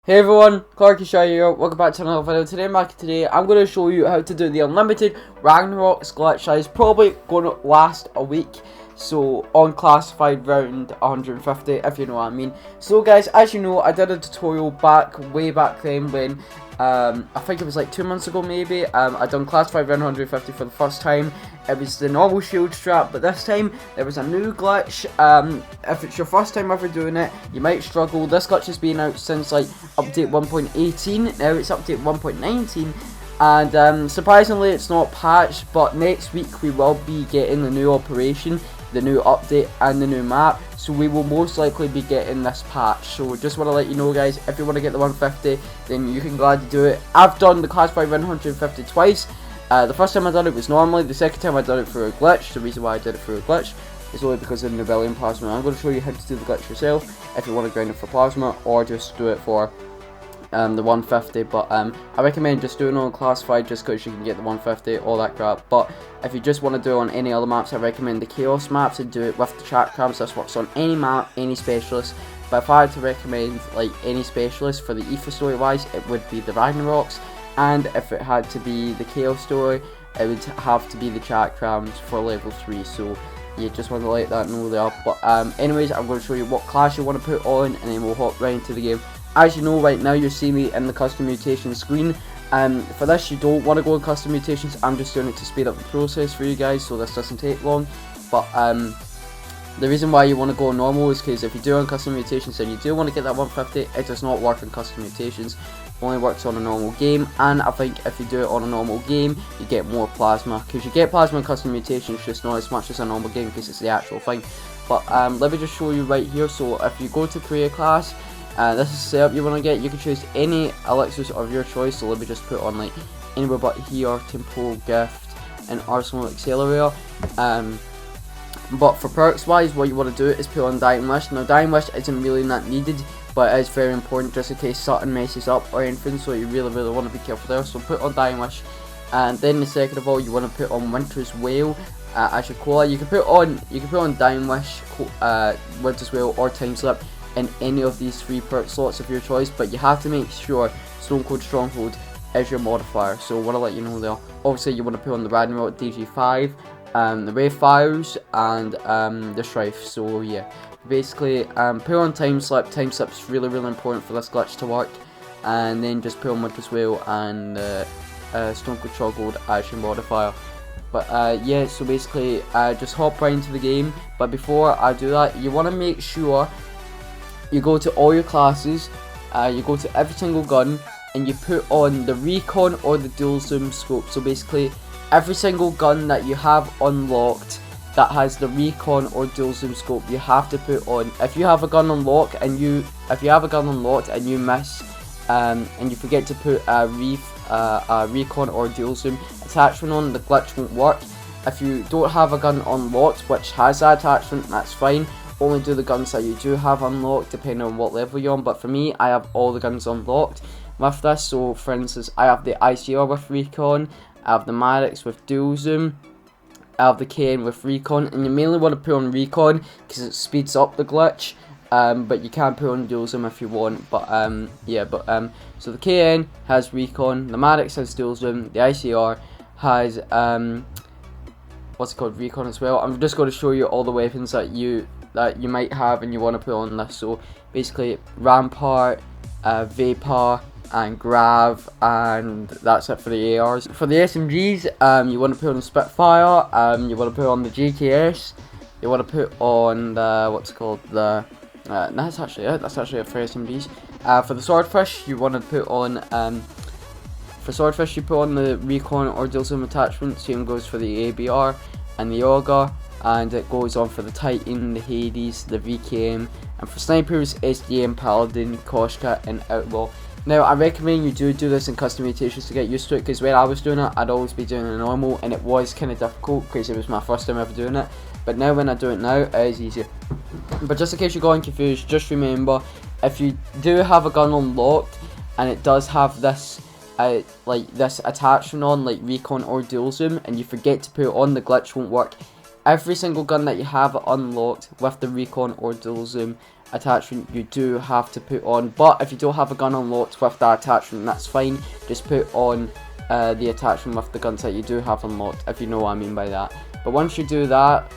Hey everyone, Clarky Shy here, welcome back to another video. Today I'm going to show you how to do the unlimited Ragnarok's glitch that is probably going to last a week. So on classified round 150, if you know what I mean. So guys, as you know, I did a tutorial way back then when I think it was like 2 months ago maybe. I done classified round 150 for the first time. It was the normal shield strap, but this time there was a new glitch. If it's your first time ever doing it, you might struggle. This glitch has been out since like update 1.18. Now it's update 1.19. And surprisingly it's not patched, but next week we will be getting the new operation, the new update and the new map, so we will most likely be getting this patch. So just want to let you know guys, if you want to get the 150 then you can gladly do it. I've done the classified run 150 twice. The first time I done it was normally, the second time I done it through a glitch. The reason why I did it through a glitch is only because of the Rebellion Plasma. I'm going to show you how to do the glitch yourself if you want to grind it for Plasma or just do it for the 150, but I recommend just doing it on classified just because you can get the 150, all that crap. But if you just want to do it on any other maps, I recommend the Chaos maps and do it with the chat crams. This works on any map, any specialist. But if I had to recommend like any specialist for the Aether story wise, it would be the Ragnaroks, and if it had to be the Chaos story, it would have to be the chat crams for level 3. So you just want to let that know there. But anyways, I'm going to show you what class you want to put on, and then we'll hop right into the game. As you know, right now you're seeing me in the custom mutation screen. For this, you don't want to go in custom mutations. I'm just doing it to speed up the process for you guys, so this doesn't take long. But the reason why you want to go normal is because if you do on custom mutations and you do want to get that 150, it does not work on custom mutations. It only works on a normal game, and I think if you do it on a normal game, you get more plasma. Because you get plasma in custom mutations, just not as much as a normal game because it's the actual thing. But let me just show you right here. So if you go to create class, this is the setup you want to get. You can choose any elixirs of your choice, so let me just put on like anywhere but here, temporal gift and arsenal accelerator. But for perks wise, what you want to do is put on dying wish. Now dying wish isn't really that needed, but it is very important just in case something messes up or anything, so you really want to be careful there. So put on dying wish, and then the second of all you want to put on winter's wail. As your cola, you can put on dying wish, winter's wail or time slip in any of these 3 perk slots of your choice, but you have to make sure Stone Cold Stronghold is your modifier. So I want to let you know there. Obviously you want to put on the Ragnarok DG5, the Wave Fires and the Strife. So yeah, basically put on time slip. Time slip is really important for this glitch to work, and then just put on Winter's Wail and Stone Cold Stronghold as your modifier. But yeah, so basically just hop right into the game. But before I do that, you want to make sure you go to all your classes, you go to every single gun, and you put on the recon or the dual zoom scope. So basically every single gun that you have unlocked that has the recon or dual zoom scope, you have to put on. If you have a gun unlocked and you miss and you forget to put a recon or dual zoom attachment on, the glitch won't work. If you don't have a gun unlocked which has that attachment, that's fine. Only do the guns that you do have unlocked depending on what level you're on, but for me I have all the guns unlocked with this. So for instance, I have the ICR with recon, I have the Maddox with dual zoom, I have the KN with recon, and you mainly want to put on recon because it speeds up the glitch, but you can put on dual zoom if you want. But yeah, so the KN has recon, the Maddox has dual zoom, the ICR has what's it called, recon as well. I'm just going to show you all the weapons that you might have and you want to put on this. So basically Rampart, Vapor and Grav, and that's it for the ARs. For the SMGs, you want to put on Spitfire, you want to put on the GKS, you want to put on the, what's it called, the that's actually it for SMGs. For the Swordfish, you want to put on you put on the recon or dual zoom attachment. Same goes for the ABR and the Auger, and it goes on for the Titan, the Hades, the VKM, and for snipers, SDM, Paladin, Koshka and Outlaw. Now I recommend you do this in custom mutations to get used to it, because when I was doing it I'd always be doing it normal and it was kind of difficult because it was my first time ever doing it. But now when I do it now, it is easier. But just in case you're going confused, just remember, if you do have a gun unlocked and it does have this like this attachment on, like recon or dual zoom, and you forget to put it on, the glitch won't work. every single gun that you have unlocked with the recon or dual zoom attachment you do have to put on. But if you don't have a gun unlocked with that attachment, that's fine. Just put on the attachment with the guns that you do have unlocked, if you know what I mean by that. But once you do that,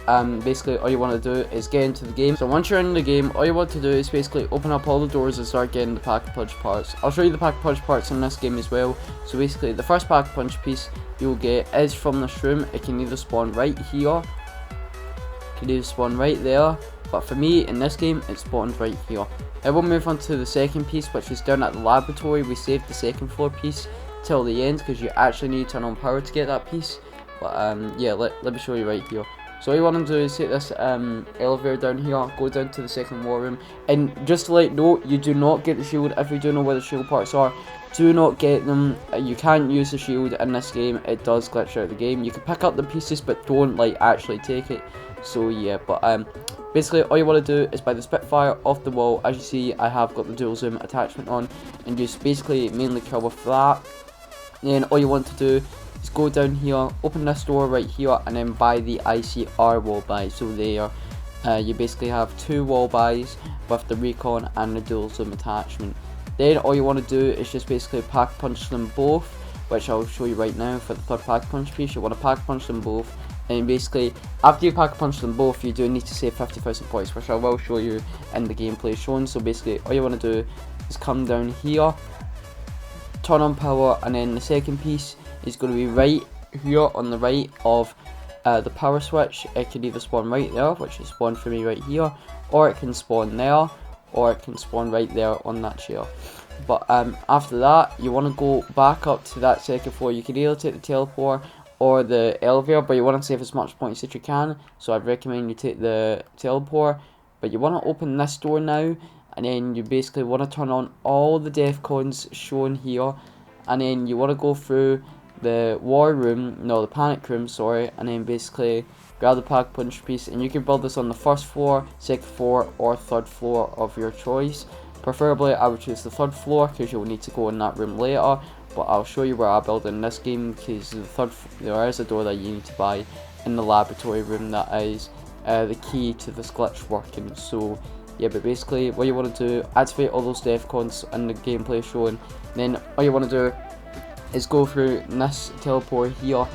basically all you want to do is get into the game. So once you're in the game, all you want to do is basically open up all the doors and start getting the pack-a-punch parts. I'll show you the pack-a-punch parts in this game as well. So basically the first pack-a-punch piece you'll get is from this room. It can either spawn right here, it can either spawn right there, but for me in this game it spawns right here. Then we'll move on to the second piece, which is down at the laboratory. We saved the second floor piece till the end because you actually need to turn on power to get that piece. But yeah, let me show you right here. So all you want to do is take this elevator down here, go down to the second war room, and just to let you know, you do not get the shield. If you do know where the shield parts are, do not get them. You can't use the shield in this game. It does glitch out of the game. You can pick up the pieces, but don't like actually take it. So yeah, but basically all you want to do is buy the Spitfire off the wall. As you see, I have got the dual zoom attachment on, and just basically mainly kill with that. And then all you want to do is go down here, open this door right here, and then buy the ICR wall buy. So there, you basically have 2 wall buys with the recon and the dual zoom attachment. Then all you want to do is just basically pack punch them both, which I'll show you right now. For the third pack punch piece, you want to pack punch them both, and basically after you pack punch them both, you do need to save 50,000 points, which I will show you in the gameplay shown. So basically all you want to do is come down here, turn on power, and then the second piece is going to be right here on the right of the power switch. It can either spawn right there, which is spawned for me right here, or it can spawn there, or it can spawn right there on that chair. But after that, you want to go back up to that second floor. You can either take the teleport or the elevator, but you want to save as much points as you can, so I'd recommend you take the teleport. But you want to open this door now, and then you basically want to turn on all the defcons shown here, and then you want to go through the war room, no, the panic room, sorry, and then basically grab the pack punch piece, and you can build this on the first floor, second floor, or third floor of your choice. Preferably I would choose the third floor because you'll need to go in that room later, but I'll show you where I build in this game because there is a door that you need to buy in the laboratory room that is the key to this glitch working. So yeah, but basically what you want to do, activate all those defcons in the gameplay shown, then all you want to do is go through this teleport here,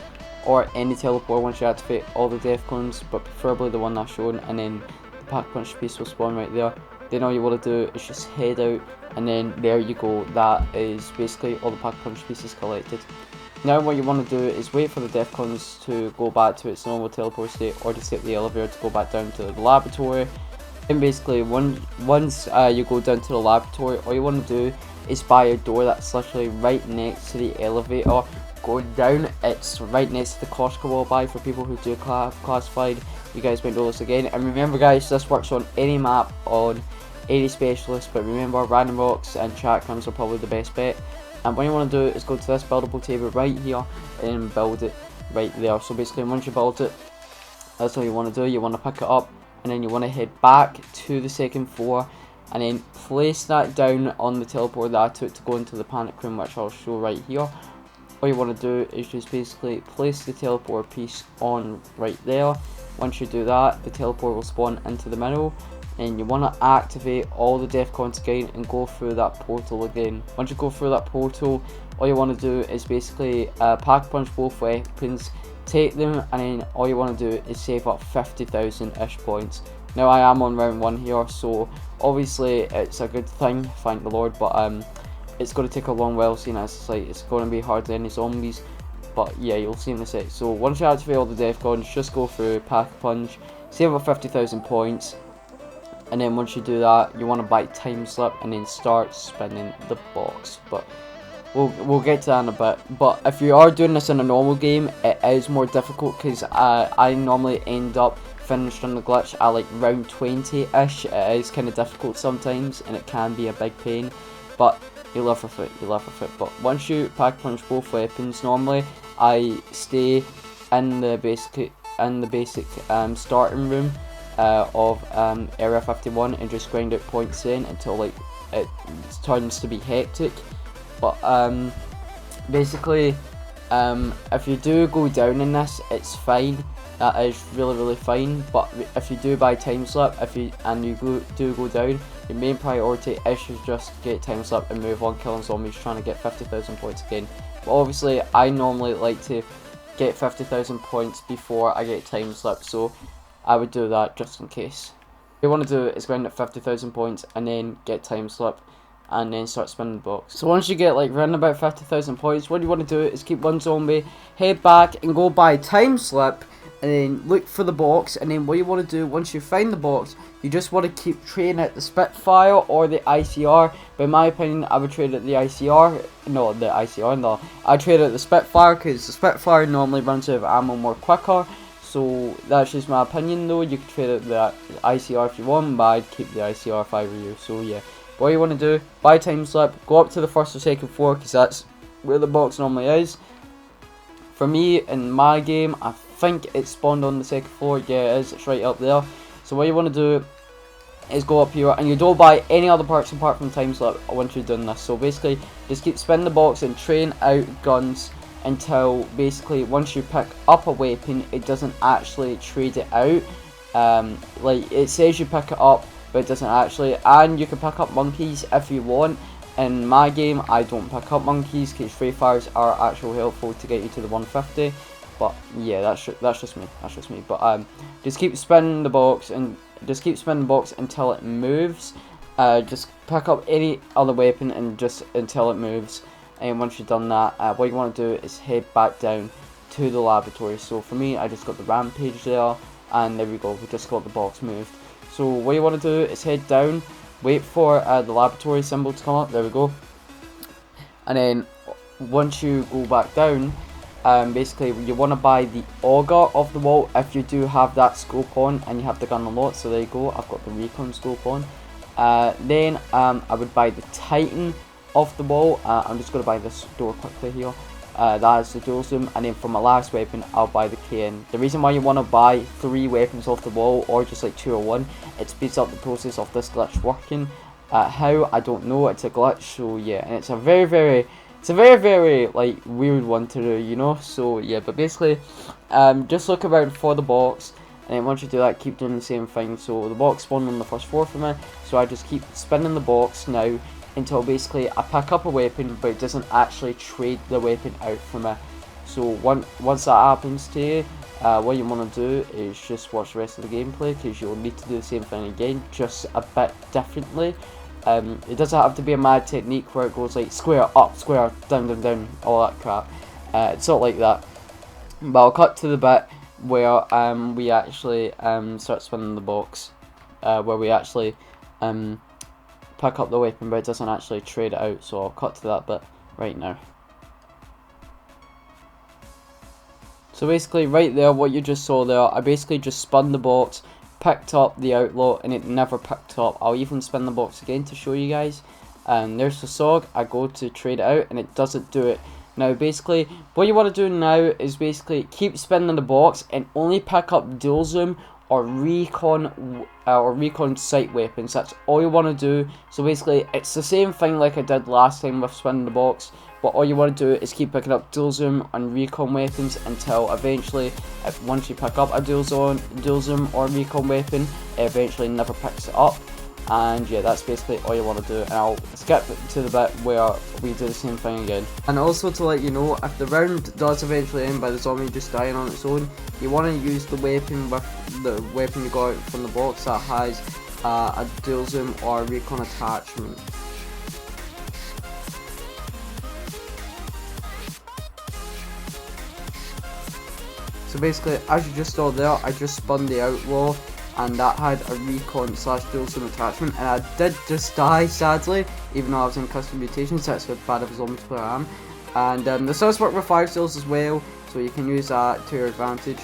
or any teleport once you activate all the defcons, but preferably the one that's shown, and then the pack punch piece will spawn right there. Then all you want to do is just head out, and then there you go, that is basically all the pack punch pieces collected. Now what you want to do is wait for the defcons to go back to its normal teleport state, or to take the elevator to go back down to the laboratory. And basically once you go down to the laboratory, all you want to do is buy a door that's literally right next to the elevator. Going down, it's right next to the Costco wall buy for people who do have classified. You guys might know this again. And remember guys, this works on any map, on any specialist, but remember random rocks and chakrams are probably the best bet. And what you want to do is go to this buildable table right here and build it right there. So basically once you build it, that's all you want to do. You want to pick it up, and then you want to head back to the second floor, and then place that down on the teleport that I took to go into the panic room, which I'll show right here. All you want to do is just basically place the teleport piece on right there. Once you do that, the teleport will spawn into the middle, and you want to activate all the defcons again and go through that portal again. Once you go through that portal, all you want to do is basically pack punch both weapons, take them, and then all you want to do is save up 50,000-ish points. Now I am on round 1 here, so obviously it's a good thing, thank the Lord, but it's going to take a long while, seeing as it's going to be hardly any zombies. But yeah, you'll see in the set. So once you activate all the defcons, just go through, pack punch, save up 50,000 points, and then once you do that, you want to buy time slip and then start spinning the box. But we'll get to that in a bit. But if you are doing this in a normal game, it is more difficult because I normally end up finished on the glitch at like round 20-ish. It is kind of difficult sometimes, and it can be a big pain, but you live with it, But once you pack punch both weapons, normally I stay in the basic starting room of area 51 and just grind out points in until like it turns to be hectic. But basically if you do go down in this, it's fine. that is really fine. But if you do buy time slip, and you do go down, your main priority is to just get time slip and move on killing zombies, trying to get 50,000 points again. But obviously I normally like to get 50,000 points before I get time slip, so I would do that just in case. What you want to do is grind at 50,000 points and then get time slip and then start spinning the box. So once you get like around about 50,000 points, what you want to do is keep one zombie, head back and go buy time slip, and then look for the box. And then what you want to do once you find the box, you just want to keep trading at the Spitfire or the ICR. But in my opinion, I would trade at the ICR. No, the ICR, no. I trade at the Spitfire because the Spitfire normally runs out of ammo more quicker. So that's just my opinion though. You can trade at the ICR if you want, but I'd keep the ICR if I were you. So yeah, what you want to do, buy time slip, go up to the first or second floor because that's where the box normally is. For me, in my game, I think it's spawned on the second floor. Yeah, it is. It's right up there. So what you want to do is go up here, and you don't buy any other parts apart from time slip once you've done this. So basically, just keep spinning the box and train out guns until basically once you pick up a weapon, it doesn't actually trade it out. Like it says you pick it up, but it doesn't actually. And you can pick up monkeys if you want. In my game, I don't pick up monkeys because free fires are actually helpful to get you to the 150. But yeah, that's just me. That's just me. But just keep spinning the box and just keep spinning the box until it moves. Just pick up any other weapon and just until it moves. And once you've done that, what you want to do is head back down to the laboratory. So for me, I just got the rampage there, and there we go. We just got the box moved. So what you want to do is head down. Wait for the laboratory symbol to come up, there we go. And then once you go back down, basically you want to buy the auger of the wall if you do have that scope on and you have the gun a lot. So there you go, I've got the recon scope on. Then I would buy the titan of the wall. I'm just going to buy this door quickly here. That is the dual zoom, and then for my last weapon I'll buy the KN. The reason why you want to buy 3 weapons off the wall or just like 2 or 1, it speeds up the process of this glitch working. How, I don't know, it's a glitch. So yeah, and it's a very like weird one to do, you know. So yeah, but basically just look around for the box, and then once you do that, keep doing the same thing. So the box spawned on the first floor for me, so I just keep spinning the box now until basically I pick up a weapon, but it doesn't actually trade the weapon out for me. So once that happens to you, what you want to do is just watch the rest of the gameplay, because you'll need to do the same thing again, just a bit differently. It doesn't have to be a mad technique where it goes like square up, square down, all that crap. It's not like that. But I'll cut to the bit where we actually start spinning the box, where we actually pick up the weapon, but it doesn't actually trade it out. So I'll cut to that bit right now. So basically right there, what you just saw there, I basically just spun the box, picked up the outlaw, and it never picked up. I'll even spin the box again to show you guys. And there's the SOG. I go to trade it out and it doesn't do it. Now basically what you want to do now is basically keep spinning the box and only pick up dual zoom or recon sight weapons. That's all you want to do. So basically it's the same thing like I did last time with spinning the box, but all you want to do is keep picking up dual zoom and recon weapons until eventually, once you pick up a dual zoom or recon weapon, it eventually never picks it up. And yeah, that's basically all you want to do. And I'll skip to the bit where we do the same thing again. And also to let you know, if the round does eventually end by the zombie just dying on its own, you want to use the weapon with the weapon you got out from the box that has a dual zoom or recon attachment. So basically, as you just saw there, I just spun the outlaw, and that had a recon / dual zoom attachment, and I did just die sadly, even though I was in custom mutations. That's how bad of a zombie player I am. And this does work with 5 steals as well, so you can use that to your advantage.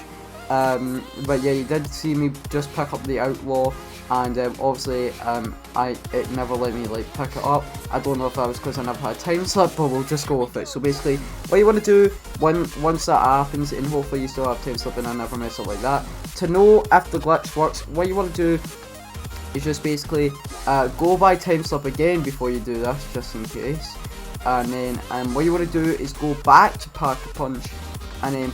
But yeah, you did see me just pick up the outlaw, and obviously it never let me like pick it up. I don't know if that was because I never had time slip, but we'll just go with it. So basically what you want to do once that happens, and hopefully you still have time slip and I never mess up like that, to know if the glitch works, what you want to do is just basically go by time slip again before you do this, just in case. And then what you want to do is go back to pack a punch, and then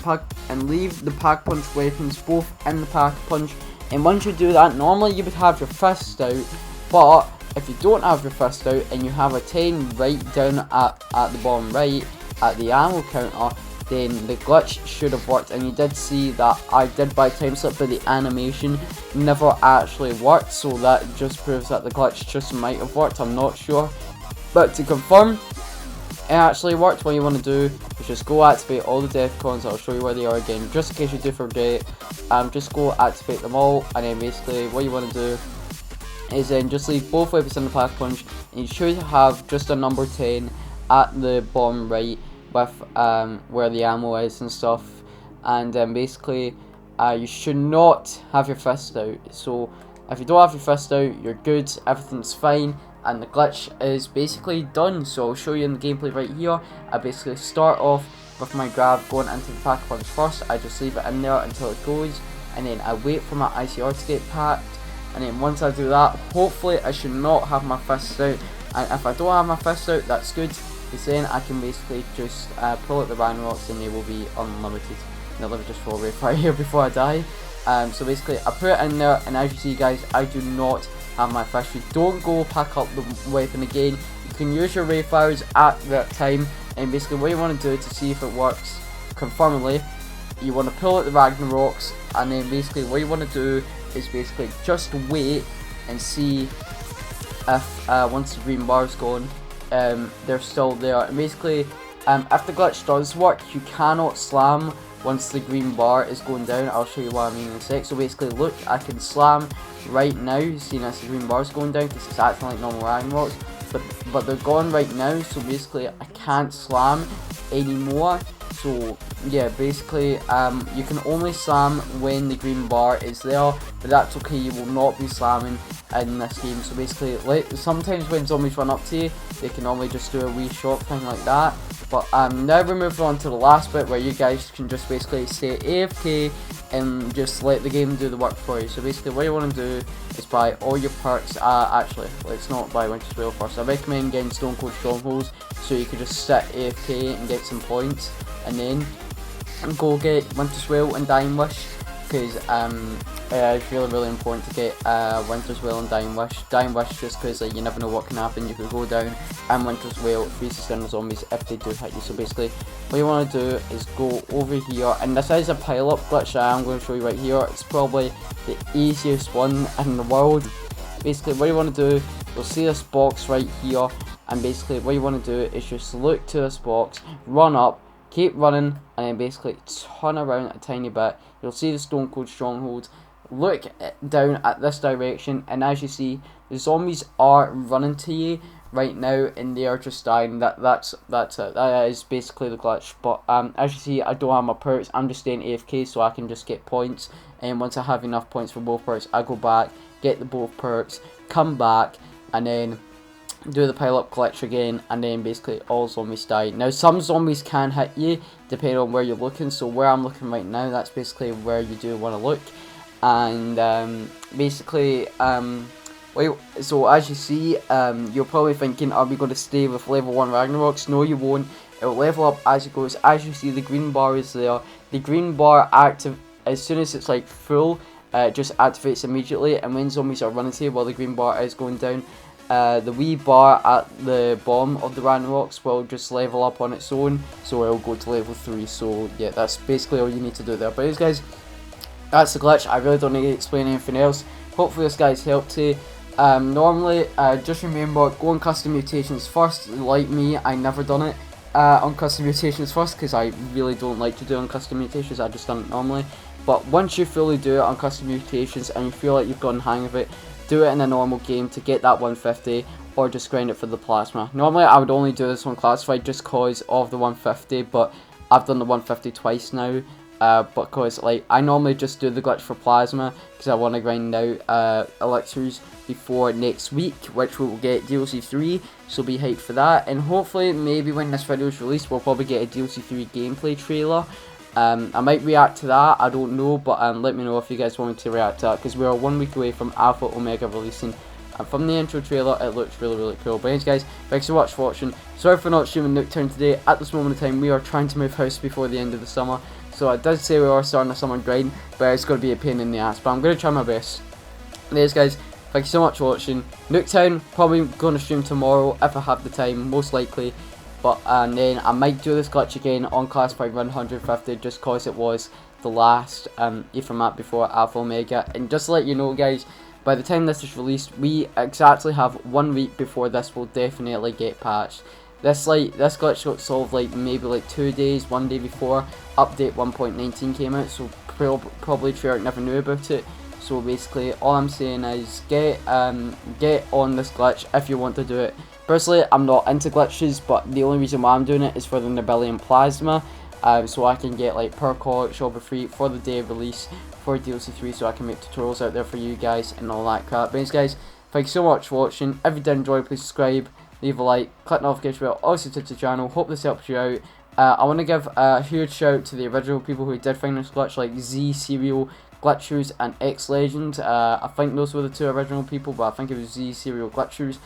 and leave the pack-punch weapons both in the pack-punch. And once you do that, normally you would have your fist out, but if you don't have your fist out and you have a 10 right down at the bottom right, at the ammo counter, then the glitch should have worked. And you did see that I did buy time slip, but the animation never actually worked, so that just proves that the glitch just might have worked, I'm not sure. But to confirm it actually worked, what you want to do is just go activate all the death coins. I'll show you where they are again, just in case you do forget. Just go activate them all, and then basically what you want to do is then just leave both weapons in the pack punch, and you should have just a number 10 at the bottom right with where the ammo is and stuff. And basically you should not have your fist out. So if you don't have your fist out, you're good, everything's fine, and the glitch is basically done. So I'll show you in the gameplay right here. I basically start off with my grab going into the pack punch first. I just leave it in there until it goes, and then I wait for my ICR to get packed, and then once I do that, hopefully I should not have my fists out. And if I don't have my fists out, that's good, because then I can basically just pull out the Rocks and they will be unlimited. Now let me just throw away right here before I die. So basically I put it in there, and as you see guys, I do not have my fist. You don't go pack up the weapon again. You can use your ray fires at that time, and basically what you want to do to see if it works confirmingly, you want to pull out the Rocks, and then basically what you want to do is basically just wait and see if once the green bar is gone, they're still there. And basically if the glitch does work, you cannot slam once the green bar is going down. I'll show you what I mean in a sec. So basically look, I can slam right now, seeing as the green bar is going down, because it's acting like normal Rocks, but they're gone right now, so basically I can't slam anymore. So yeah, basically you can only slam when the green bar is there, but that's okay, you will not be slamming in this game. So basically sometimes when zombies run up to you, they can normally just do a wee shot thing like that. But now we're moving on to the last bit, where you guys can just basically stay AFK and just let the game do the work for you. So basically what you want to do is buy all your perks. Actually, let's not buy Winter's Wail first. I recommend getting Stone Cold Strongholds, so you can just sit AFK and get some points, and then go get Winter's Wail and Dying Wish, because it's really important to get Winter's Wail and Dying Wish. Dying Wish just because you never know what can happen. You could go down, and Winter's Wail freezes down the zombies if they do hit you. So basically what you want to do is go over here, and this is a pile up glitch that I'm going to show you right here. It's probably the easiest one in the world. Basically what you want to do, you'll see this box right here, and basically what you want to do is just look to this box, run up, keep running, and then basically turn around a tiny bit. You'll see the Stone Cold Stronghold. Look down at this direction, and as you see, the zombies are running to you right now, and they are just dying. That's it. That is basically the glitch. But as you see, I don't have my perks. I'm just staying AFK so I can just get points. And once I have enough points for both perks, I go back, get the both perks, come back, and then do the pile up glitch again, and then basically all zombies die. Now some zombies can hit you depending on where you're looking, so where I'm looking right now, that's basically where you do want to look. And basically so as you see, you're probably thinking, are we going to stay with level 1 Rocks? No, you won't. It will level up as it goes. As you see, the green bar is there. The green bar active as soon as it's like full, it just activates immediately, and when zombies are running to you while the green bar is going down, the wee bar at the bottom of the Rocks will just level up on its own, so it'll go to level 3. So yeah, that's basically all you need to do there. But anyways guys, that's the glitch. I really don't need to explain anything else. Hopefully this guy's helped you. Normally, just remember, go on custom mutations first. Like me, I never done it on custom mutations first, because I really don't like to do it on custom mutations. I just done it normally. But once you fully do it on custom mutations and you feel like you've gotten the hang of it, do it in a normal game to get that 150, or just grind it for the plasma. Normally I would only do this on classified just cause of the 150, but I've done the 150 twice now. Because like I normally just do the glitch for plasma because I want to grind out elixirs before next week, which we will get DLC 3, so be hyped for that. And hopefully maybe when this video is released, we'll probably get a DLC 3 gameplay trailer. I might react to that, I don't know, but let me know if you guys want me to react to that, because we are 1 week away from Alpha Omega releasing. And from the intro trailer, it looks really cool. But anyways guys, thanks so much for watching. Sorry for not streaming Nocturne today. At this moment in time, we are trying to move house before the end of the summer. so it does say we are starting a summer grind, but it's going to be a pain in the ass, but I'm going to try my best. Anyways guys, thank you so much for watching. Nuketown, probably going to stream tomorrow if I have the time, most likely. But and then I might do this glitch again on Class 5 150 just cause it was the last Ether map before Alpha Omega. And just to let you know guys, by the time this is released, we exactly have 1 week before this will definitely get patched. This glitch got solved like maybe like 2 days, 1 day before update 1.19 came out, so probably Treyarch never knew about it. So basically all I'm saying is get on this glitch if you want to do it. Personally, I'm not into glitches, but the only reason why I'm doing it is for the Nibelian Plasma, so I can get like perk shop free for the day of release for DLC 3, so I can make tutorials out there for you guys and all that crap. But anyways guys, thank you so much for watching. If you did enjoy, please subscribe, leave a like, click the notification bell, also to the channel. Hope this helps you out. I want to give a huge shout out to the original people who did find this glitch, like Z Serial, Glitchers, and X Legend. I think those were the 2 original people, but I think it was Z Serial, Glitchers.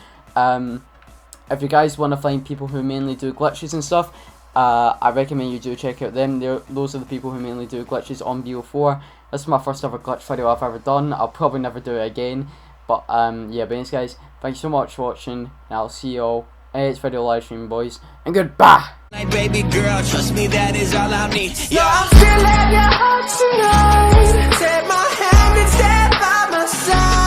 If you guys want to find people who mainly do glitches and stuff, I recommend you do check out them. Those are the people who mainly do glitches on BO4. This is my first ever glitch video I've ever done. I'll probably never do it again. But yeah, but anyways guys, thank you so much for watching, and I'll see you all in the next video live stream, boys, and goodbye! Like baby girl, trust me, that is all I need. So I'm still at your heart tonight. Take my hand and stand by my side.